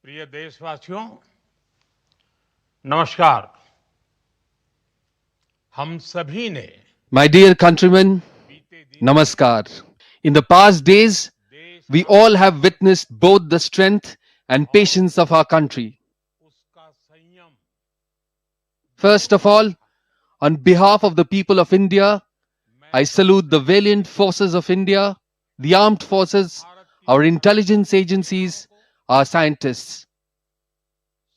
प्रिय देशवासियों, नमस्कार। हम सभी ने My dear countrymen, बीते दिनों में Namaskar. In the past days, देश we का all have witnessed both the strength and patience of our country. उसका संयम First of दोनों all, देखा। on behalf of the people of India, मैं I salute the valiant forces of India, the armed forces, Bharat की our intelligence सशस्त्र सेनाओं agencies, को, our scientists.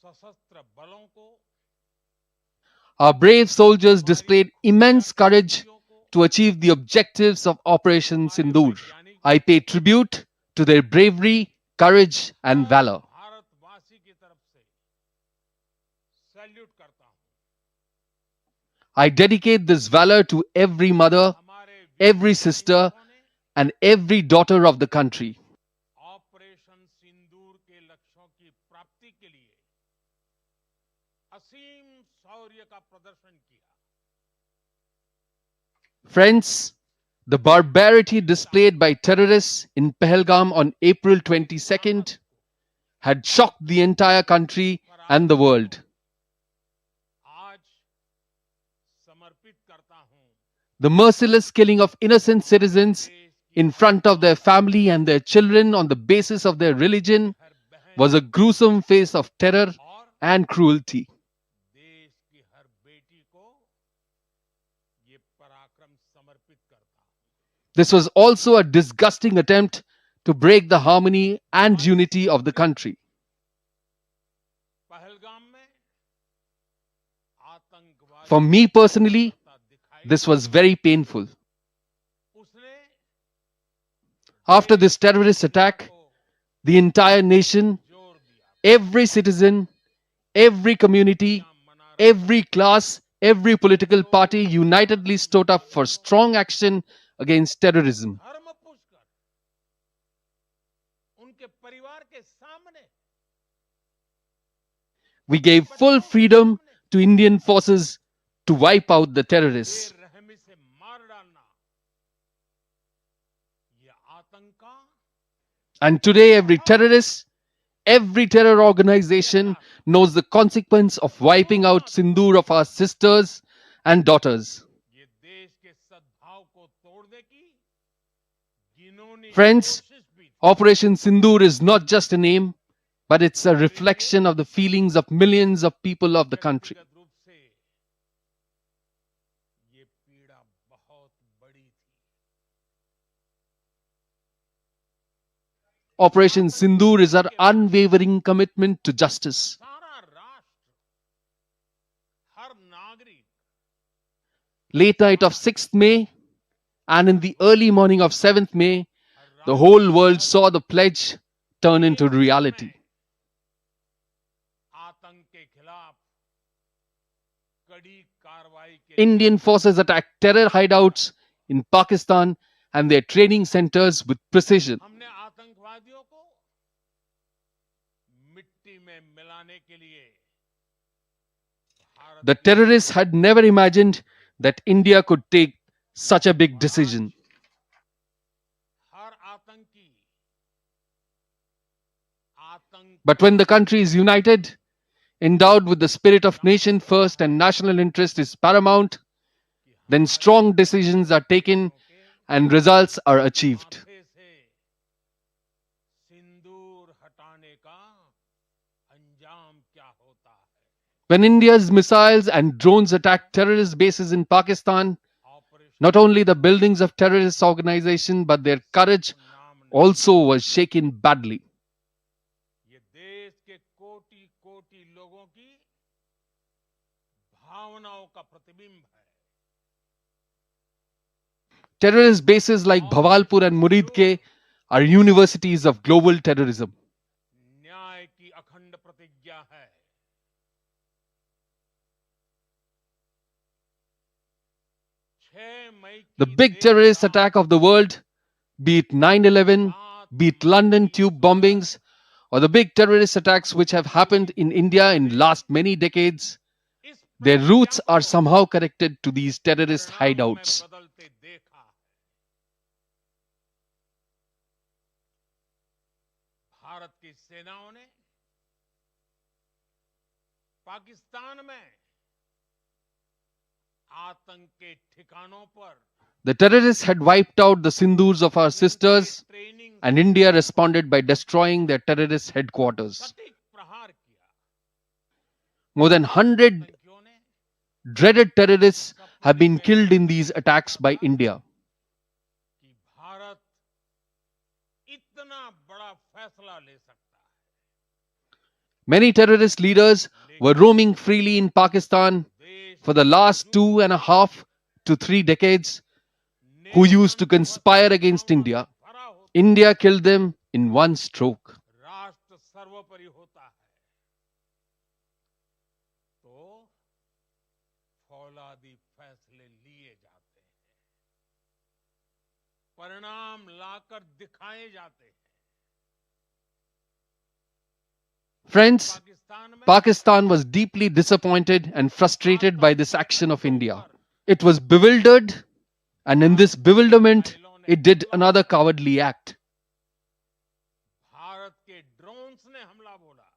सशस्त्र बलों को, Our brave soldiers हमारी displayed खुफिया immense courage एजेंसियों को, to achieve the objectives of Operation हमारे Sindoor. वैज्ञानिकों I pay को, tribute to their bravery, courage, and her valor. भारतवासी की तरफ से सैल्यूट करता हूं। I dedicate this valor to every mother, हमारे वीर every sister, सैनिकों ने and every daughter of the country. Operation Sindoor के लक्ष्यों की प्राप्ति के लिए असीम शौर्य का प्रदर्शन किया। Friends, the barbarity displayed by terrorists in Pahalgam on April 22nd had shocked the entire country and the पराक्रम world. को आज समर्पित करता हूं The merciless killing of innocent citizens देश की in her front of their मां, family and their children on the basis of their देश की religion हर बहन was a gruesome face of terror और and cruelty. देश की हर बेटी को ये पराक्रम समर्पित करता हूं। This was also a disgusting attempt to break the harmony and आज unity of the country. Pahalgam में For आतंकवादी me की personally, बर्बरता दिखाई this the. was very painful. उसने After देश this की terrorist दुनिया attack, को the entire nation, जोर दिया। every citizen, every community, खुशियां मना रहे every class, every political party जोर शोर unitedly से stood up for नागरिकों ने strong action against terrorism. धर्म पूछकर उनके परिवार के सामने, We उनके gave full बच्चों के freedom सामने to Indian forces to wipe out the terrorists. बेरहमी से मार डालना, ये आतंक का And today, every बहुत terrorist, every terror organization गहरा knows the consequence of wiping out बहुत Sindoor of our sisters and daughters. ये देश के सद्भाव को तोड़ने की घिनौनी Friends, कोशिश भी थी। Operation Sindoor is not just a name, but it's a मेरे लिए reflection of the feelings of millions of people of the country. व्यक्तिगत रूप से ये पीड़ा बहुत बड़ी थी। Operation Sindoor is our unwavering commitment to justice. सारा राष्ट्र, हर नागरिक Late night of 6th May and in the early morning of 7th May, her the whole world राष्ट्र saw the pledge turn into एक reality. समय आतंक के खिलाफ कड़ी कार्रवाई के लिए Indian forces attacked terror hideouts in Pakistan and their training centers with precision. हमने आतंकवादियों को मिट्टी में मिलाने के लिए भारत The की terrorists had never imagined that India could take such a big decision. हर आतंकी आतंक But when the country is united, endowed with the spirit of nation first and national interest is paramount, then strong decisions are taken and results are achieved. माथे से सिंदूर हटाने का अंजाम क्या होता है। When India's missiles and drones attacked terrorist bases in Pakistan, operation not only the buildings of terrorist organization but their courage नाम नहीं, also was shaken badly. ये देश के कोटि कोटि लोगों की भावनाओं का प्रतिबिंब है। Terrorist bases like Bhawalpur and Muridke are universities of global terrorism. न्याय की अखंड प्रतिज्ञा है। 6 मई The की big देर terrorist रात attack of the world, be it 9/11, be it London tube bombings, or the big terrorist attacks which have happened in India in last many decades, इस their प्रतिज्ञा roots को are somehow connected to these terrorist परिणामों में hideouts. बदलते देखा है। भारत की सेनाओं ने पाकिस्तान में आतंक के ठिकानों पर The terrorists had wiped out the Sindhurs of our sisters, training and India responded by destroying their terrorist headquarters. सटीक प्रहार किया। More than 100 आतंकियों ने dreaded terrorists have been killed in these attacks by India. कि भारत इतना बड़ा फैसला ले सकता है। Many terrorist leaders were roaming freely in Pakistan देश for the last 2.5 to 3 decades who used to conspire against India. भरा हो India killed them in one stroke. राष्ट्र सर्वोपरि होता है तो फौलादी फैसले लिए जाते हैं, परिणाम लाकर दिखाए जाते हैं। Friends, पाकिस्तान में Pakistan was deeply disappointed and frustrated by this action of India. It was bewildered, and in this bewilderment, it did another cowardly act. Bharat के ड्रोन्स ने हमला बोला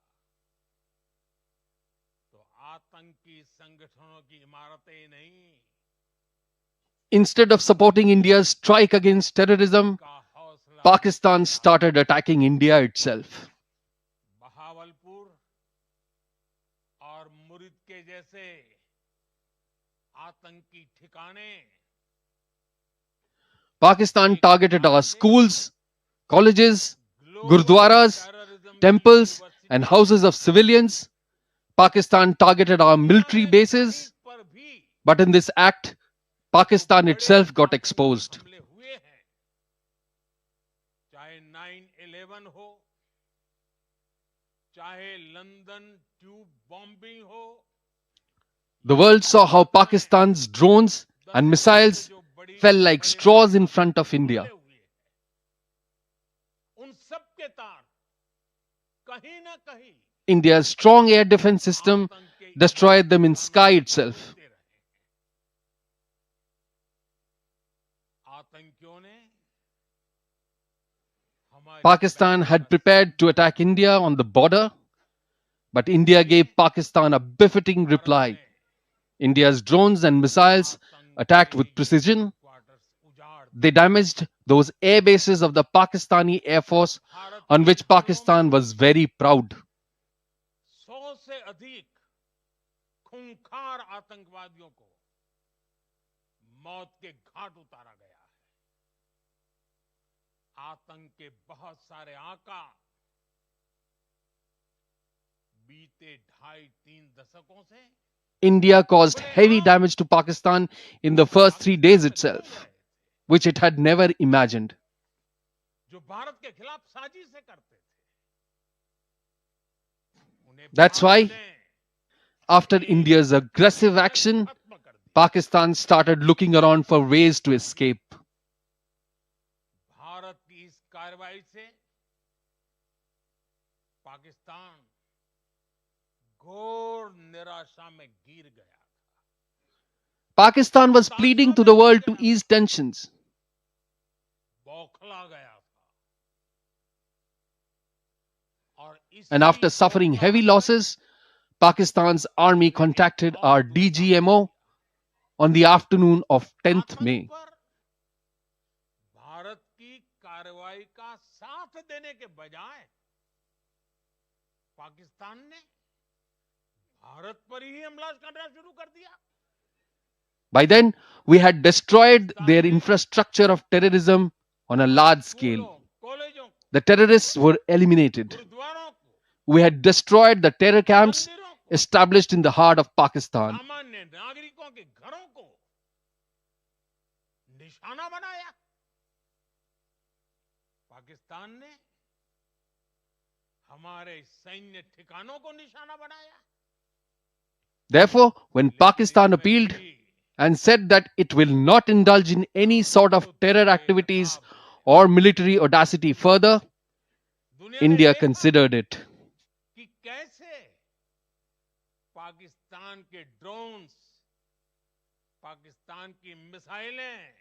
तो आतंकी संगठनों की इमारतें ही नहीं, Instead of supporting India's strike against terrorism, का हौसला Pakistan started attacking India itself. Bahawalpur और मुरिद के जैसे आतंकी ठिकाने Pakistan targeted our schools, colleges, gurdwaras, temples, and houses of civilians. Pakistan targeted our military bases, पर भी but in this act, Pakistan itself got exposed. हमले हुए हैं, चाहे 9/11 हो, चाहे लंदन ट्यूब बॉम्बिंग हो, The world saw how Pakistan's drones and missiles fell like straws in front of India. हमले हुए हैं। उन सब के तार कहीं ना कहीं India's strong air defense system आतंक के destroyed them in sky itself. होते रहे। आतंकियों ने हमारी Pakistan had prepared to attack India on the border, but India gave Pakistan a befitting reply. India's drones and missiles attacked with precision. Quarters उजाड़ They damaged those air bases of the Pakistani Air Force Bharat on which Pakistan was very proud. 100 से अधिक खूंखार आतंकवादियों को मौत के घाट उतारा गया है। आतंक के बहुत सारे आका बीते 2.5-3 दशकों से India caused heavy damage to Pakistan in the first 3 days itself, which it had never imagined. जो भारत के खिलाफ साजिश से करते थे उन्हें That's भारत why, ने after India's aggressive action, खत्म कर दिया। Pakistan started looking around for ways to escape. Bharat की इस कार्रवाई से पाकिस्तान घोर निराशा में गिर गया था। Pakistan was pleading to the world to ease tensions. बौखला गया था और And after suffering heavy losses, Pakistan's army contacted our DGMO on the afternoon of 10th May. Bharat की कार्रवाई का साथ देने के बजाय पाकिस्तान ने भारत पर ही हमला करना शुरू कर दिया। By then, we had destroyed their infrastructure of terrorism on a large scale. कॉलेजों को, The terrorists were eliminated. गुरुद्वारों को, We had destroyed the terror camps मंदिरों को, established in the heart of Pakistan. सामान्य नागरिकों के घरों को निशाना बनाया। पाकिस्तान ने हमारे सैन्य ठिकानों को निशाना बनाया। Therefore, when Pakistan appealed and said that it will not indulge in any sort of terror activities or military audacity further, दुनिया ने India देखा considered it. कि कैसे पाकिस्तान के ड्रोन्स, पाकिस्तान की मिसाइलें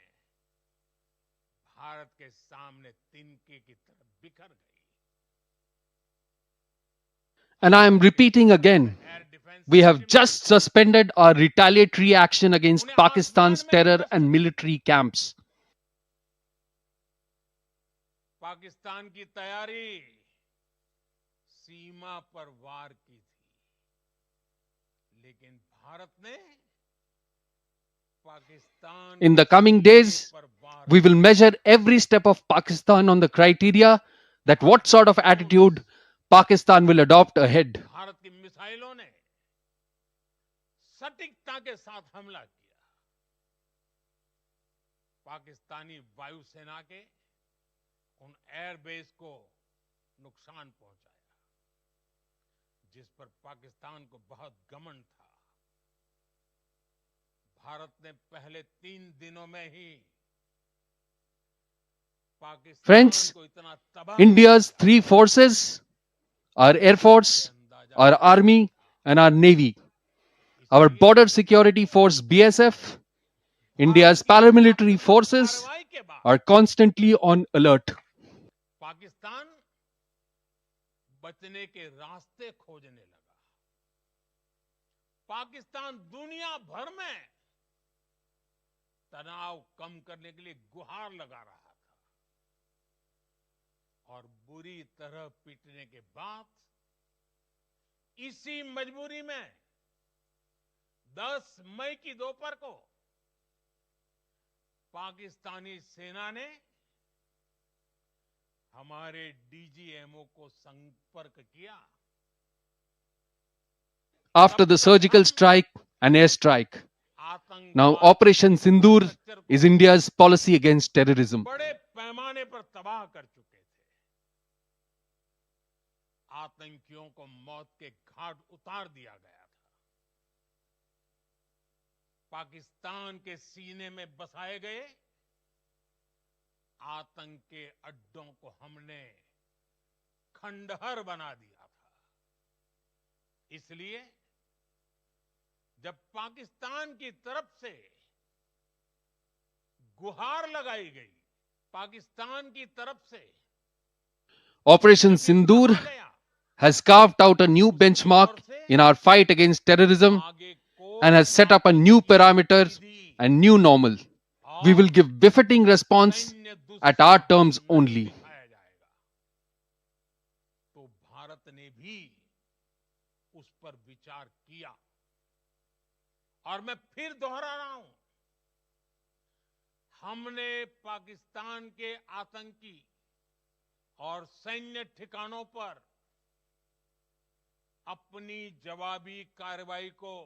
भारत के सामने तिनके की तरह बिखर गई। And I am repeating again, air defence we have just suspended our retaliatory action against Pakistan's terror and military camps. Pakistan की तैयारी सीमा पर वार की थी, लेकिन भारत ने Pakistan In the coming days, we will measure every step of Pakistan on the criteria that what sort of attitude Pakistan will adopt ahead. Bharat की मिसाइलों ने सटीकता के साथ हमला किया, पाकिस्तानी वायुसेना के उन एयरबेस को नुकसान पहुंचाया, जिस पर पाकिस्तान को बहुत घमंड था। भारत ने पहले 3 दिनों में ही पाकिस्तान Friends, को इतना तबाह India's three forces, our Air Force, our Army, and our Navy, our Border Security Force BSF, India's paramilitary forces कार्रवाई के बाद are constantly on alert. Pakistan बचने के रास्ते खोजने लगा। पाकिस्तान दुनिया भर में तनाव कम करने के लिए गुहार लगा रहा था, और बुरी तरह पीटने के बाद इसी मजबूरी में 10 मई की दोपहर को पाकिस्तानी सेना ने हमारे डीजीएमओ को संपर्क किया। After the surgical strike and airstrike, आतंकवाद now Operation Sindoor is India's policy against terrorism. बड़े पैमाने पर तबाह कर चुके थे। आतंकियों को मौत के घाट उतार दिया गया था। पाकिस्तान के सीने में बसाए गए आतंक के अड्डों को हमने खंडहर बना दिया था। इसलिए जब पाकिस्तान की तरफ से गुहार लगाई गई, पाकिस्तान की तरफ से Operation Sindoor has carved out a new benchmark in our fight against terrorism आगे को and has set up a new parameter and new normal. We will give befitting response at our terms only. दिखाया जाएगा। तो भारत ने भी उस पर विचार किया, और मैं फिर दोहरा रहा हूं, हमने पाकिस्तान के आतंकी और सैन्य ठिकानों पर अपनी जवाबी कार्रवाई को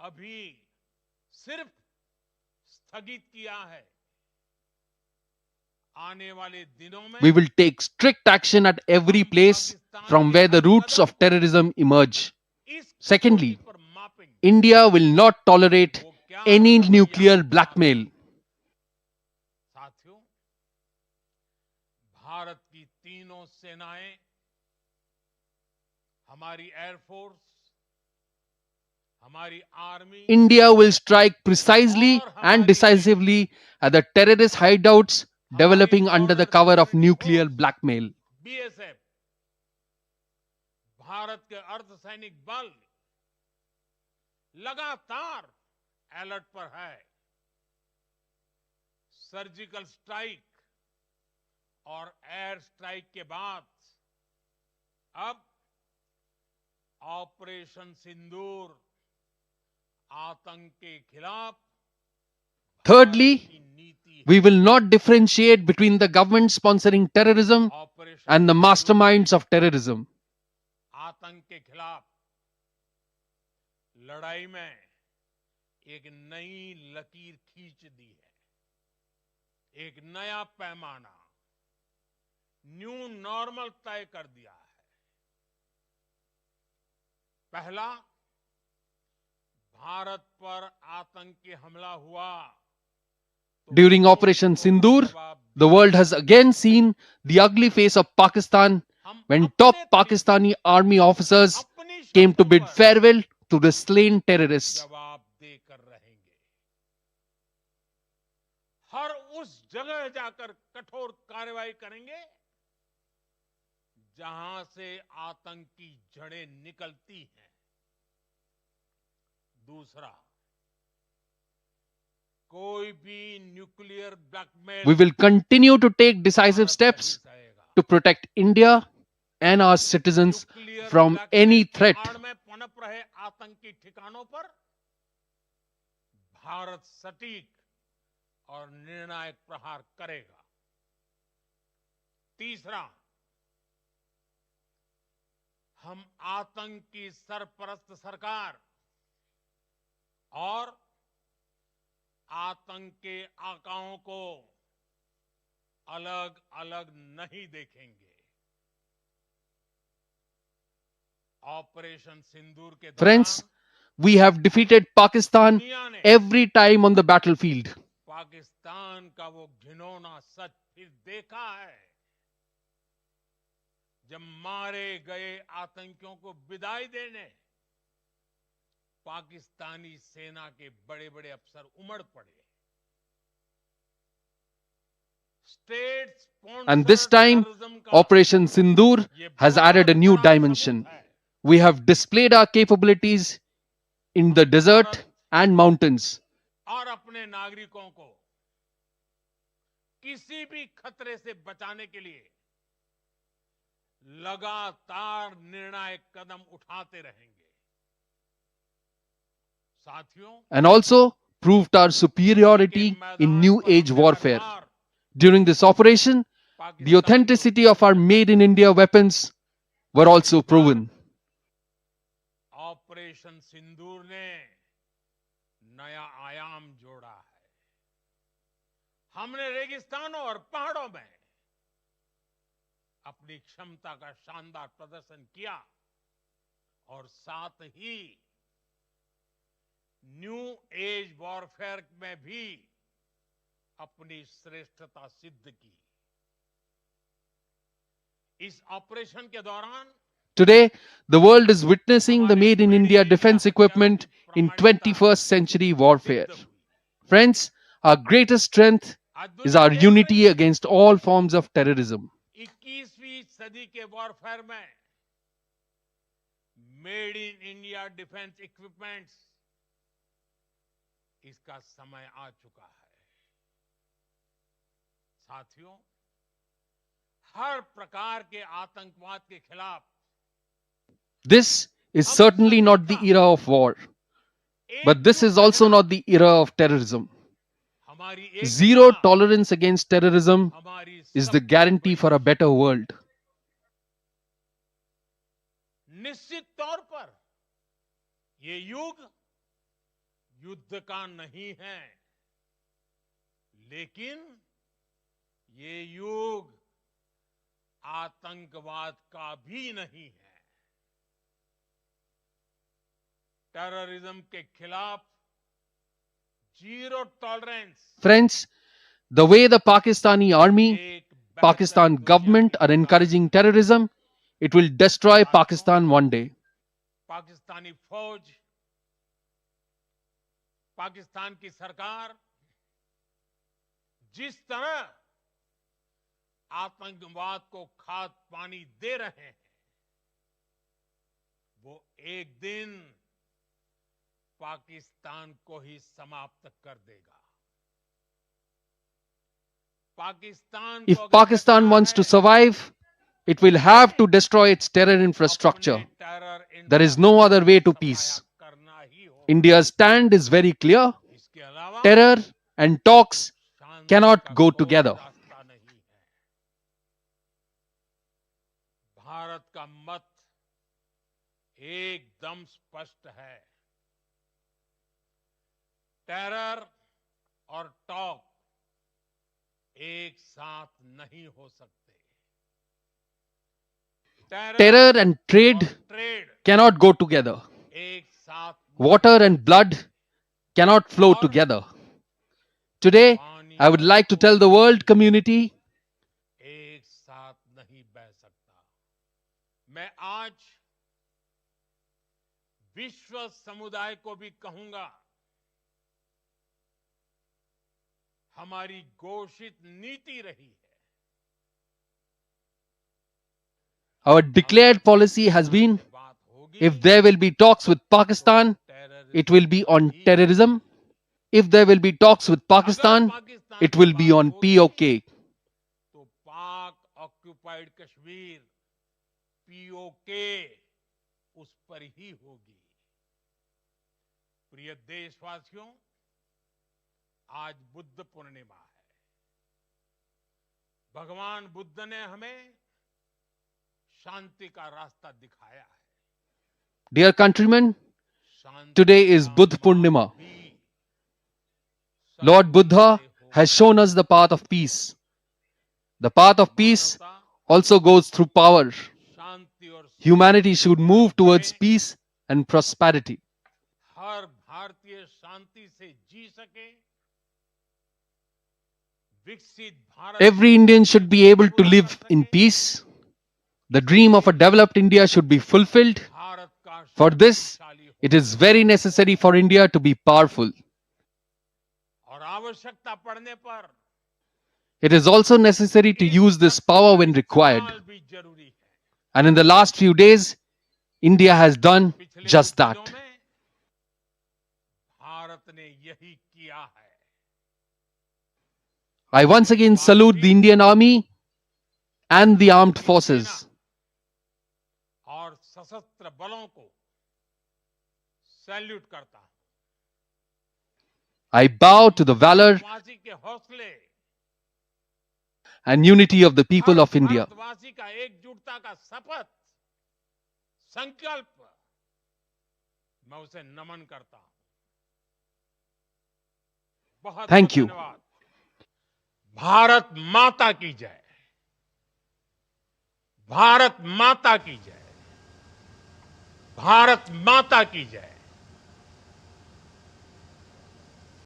अभी सिर्फ स्थगित किया है। आने वाले दिनों में We will take strict action at every place from where the roots of terrorism emerge. इस Secondly, कसौटी पर मापेंगे India will not tolerate वो क्या any रवैया nuclear अपनाता है। blackmail. साथियों, भारत की तीनों सेनाएं, हमारी एयरफोर्स, हमारी army, India will strike precisely and decisively at the terrorist hideouts developing under the cover of nuclear blackmail. BSF, Bharat के अर्धसैनिक बल लगातार अलर्ट पर है। सर्जिकल स्ट्राइक और एयर स्ट्राइक के बाद अब ऑपरेशन सिंदूर आतंक के खिलाफ Thirdly, भारत की नीति है। we will not differentiate between the government sponsoring terrorism operation and the masterminds of terrorism. आतंक के खिलाफ लड़ाई में एक नई लकीर खींच दी है, एक नया पैमाना, न्यू नॉर्मल तय कर दिया है। पहला, भारत पर आतंकी हमला हुआ तो During Operation Sindoor, the world has again seen the ugly face of Pakistan हम when अपने top तरीके Pakistani army officers अपनी came to शर्तों bid पर farewell to the slain terrorists. जवाब देकर रहेंगे। हर उस जगह जाकर कठोर कार्रवाई करेंगे जहां से आतंक की जड़ें निकलती हैं। दूसरा, कोई भी nuclear blackmail We will continue to take decisive Bharat steps नहीं सहेगा। to protect India and our citizens nuclear from blackmail any की threat. आड़ में पनप रहे आतंकी ठिकानों पर भारत सटीक और निर्णायक प्रहार करेगा। तीसरा, हम आतंक की सरपरस्त सरकार और आतंक के आकाओं को अलग अलग नहीं देखेंगे। ऑपरेशन सिंदूर के Friends, दौरान we have defeated Pakistan दुनिया ने every time on the battlefield. Pakistan का वो घिनौना सच फिर देखा है, जब मारे गए आतंकियों को विदाई देने पाकिस्तानी सेना के बड़े बड़े अफसर उमड़ पड़े। And this time, Operation Sindoor has added a new dimension. We have displayed our capabilities in the desert and mountains. और अपने नागरिकों को किसी भी खतरे से बचाने के लिए लगातार निर्णायक कदम उठाते रहेंगे। साथियों, And also proved our superiority in new age warfare. During this operation, the authenticity of our made in India weapons were also proven. Operation Sindoor ने नया आयाम जोड़ा है। हमने रेगिस्तानों और पहाड़ों में अपनी क्षमता का शानदार प्रदर्शन किया और साथ ही न्यू एज वॉरफेयर में भी अपनी श्रेष्ठता सिद्ध की। इस ऑपरेशन के दौरान Today, the world is witnessing the made in India defense equipment in 21st century warfare. Friends, our greatest strength is our unity against all forms of terrorism. 21वीं सदी के वॉरफेयर में made in India defence equipments, इसका समय आ चुका है। साथियों, हर प्रकार के आतंकवाद के खिलाफ This is certainly not the era of war, but this is also not the era of terrorism. हमारी एक Zero tolerance against terrorism हमारी is the guarantee for a better world. निश्चित तौर पर ये युग युद्ध का नहीं है, लेकिन ये युग आतंकवाद का भी नहीं है। टेररिज्म के खिलाफ zero tolerance Friends, the way the Pakistani army, एक Pakistan government are encouraging terrorism, it will destroy Pakistan one day. Pakistani फौज, पाकिस्तान की सरकार जिस तरह आतंकवाद को खाद पानी दे रहे हैं, वो एक दिन पाकिस्तान को ही समाप्त कर देगा। पाकिस्तान If को अगर Pakistan बचना wants to है, survive, it will have to destroy its terror infrastructure. अपने terror There is no other way to infrastructure peace. को करना ही होगा। India's stand is very clear. इसके अलावा Terror and talks Shanti cannot का go कोई together. रास्ता नहीं है। भारत का मत एकदम स्पष्ट है। टेरर और टॉक एक साथ नहीं हो सकते। Terror and trade trade cannot go together. एक साथ Water and blood cannot flow together. Today, I would like to tell the world community, एक साथ नहीं बह सकता। मैं आज विश्व समुदाय को भी कहूंगा, हमारी घोषित नीति रही है। our declared policy has been, बात होगी if there will be talks with Pakistan, it will be on terrorism. If there will be talks with Pakistan, it will be on POK. तो पाक ऑक्युपाइड कश्मीर पीओके उस पर ही होगी। प्रिय देशवासियों, आज बुद्ध पूर्णिमा है। भगवान बुद्ध ने हमें शांति का रास्ता दिखाया है। Dear countrymen, Shanti today is Buddha Purnima. Lord Buddha has shown us the path of peace. The path of peace also goes through power. शांति और Humanity should move towards peace and prosperity. हर भारतीय शांति से जी सके, विकसित Bharat Every Indian should be able to live in peace. The dream of a developed India should be fulfilled. Bharat का For this, शक्तिशाली हो it is very necessary for India to be powerful. और आवश्यकता पड़ने पर It is also necessary to use this power when required. इस्तेमाल भी जरूरी है। And in the last few days, India has done पिछले just कुछ that. दिनों में भारत ने यही किया है। I once again salute the Indian Army and the armed forces. और सशस्त्र बलों को सैल्यूट करता हूं। I bow to the valor भारतवासी के हौसले, and unity of the people of India. भारतवासी का एकजुटता का शपथ, संकल्प, मैं उसे नमन करता हूं। बहुत Thank you. धन्यवाद। भारत माता की जय। भारत माता की जय। भारत माता की जय।